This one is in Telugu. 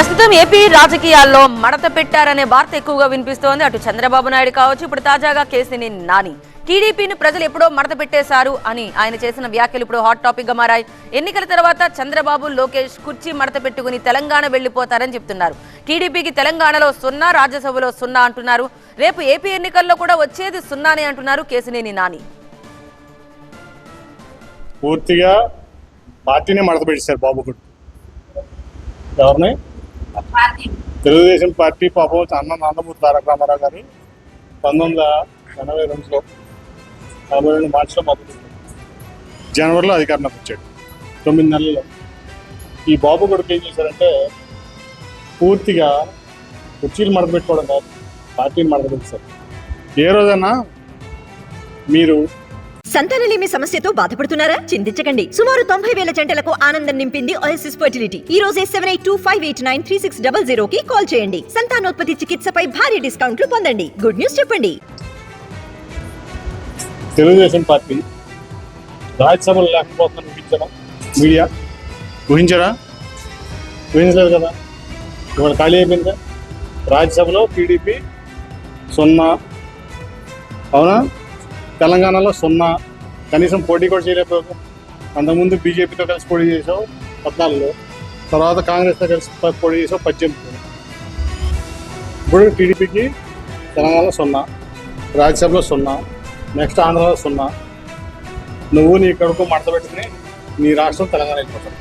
ప్రస్తుతం ఏపీ రాజకీయాల్లో మడత పెట్టారనే వార్త ఎక్కువగా వినిపిస్తోంది. అటు చంద్రబాబు నాయుడు కావచ్చు, ఇప్పుడు తాజాగా కేసినేని నాని టీడీపీని ప్రజలు ఎప్పుడో మడత పెట్టేశారు అని ఆయన చేసిన వ్యాఖ్యలు ఇప్పుడు హాట్ టాపిక్ గా మారాయి. ఎన్నికల తర్వాత చంద్రబాబు, లోకేష్ కుర్చీ మడత పెట్టుకుని తెలంగాణ వెళ్లిపోతారని చెప్తున్నారు. టీడీపీకి తెలంగాణలో 0, రాజ్యసభలో 0 అంటున్నారు. రేపు ఏపీ ఎన్నికల్లో కూడా వచ్చేది 0నే అంటున్నారు కేసినేని నాని. పూర్తిగా పార్టీని మడత పెట్టేశారు బాబు గుడి. ఎవరిని? తెలుగుదేశం పార్టీ పాపం అన్న నందమూరి తారక రామారావు గారు 1982లో 42 మార్చిలో మొదలుపెట్టారు. జనవరిలో అధికారంలోకి వచ్చాడు. 9 నెలల్లో ఈ బాబు కొడుకు ఏం చేశారంటే పూర్తిగా కుర్చీలు మడత పెట్టుకోవడం కాదు, పార్టీని మడత పెట్టేశారు. ఏ రోజైనా మీరు సంతానలేమి సమస్యతో బాధపడుతున్నారా? చింతించకండి. సుమారు 90,000 జంటలకు ఆనందం నింపింది ఓఎస్ఎస్ ఫర్టిలిటీ. ఈ రోజే 7825893600 కి కాల్ చేయండి. సంతానోత్పత్తి చికిత్సపై భారీ డిస్కౌంట్లు పొందండి. గుడ్ న్యూస్ చెప్పండి. తెలుగుదేశం పార్టీ రాజ్యసభలో లేకపోతుందని ఊహించరా? మీడియా ఊహించరా? ఊహించలేదు కదా. ఇవాళ ఖాళీ అయిపోయిందా? రాజ్యసభలో టీడీపీ 0, అవునా? తెలంగాణలో 0, కనీసం పోటీ కూడా చేయలేకపోయావు. అంతకుముందు బీజేపీతో కలిసి పోటీ చేసావు 14లో, తర్వాత కాంగ్రెస్తో కలిసి పోటీ చేసావు 18లో. ఇప్పుడు టీడీపీకి తెలంగాణలో 0, రాజ్యసభలో 0, నెక్స్ట్ ఆంధ్రలో 0. నువ్వు నీ కడుపు మడత పెట్టుకుని నీ రాష్ట్రం తెలంగాణ వెళ్ళిపోతావు.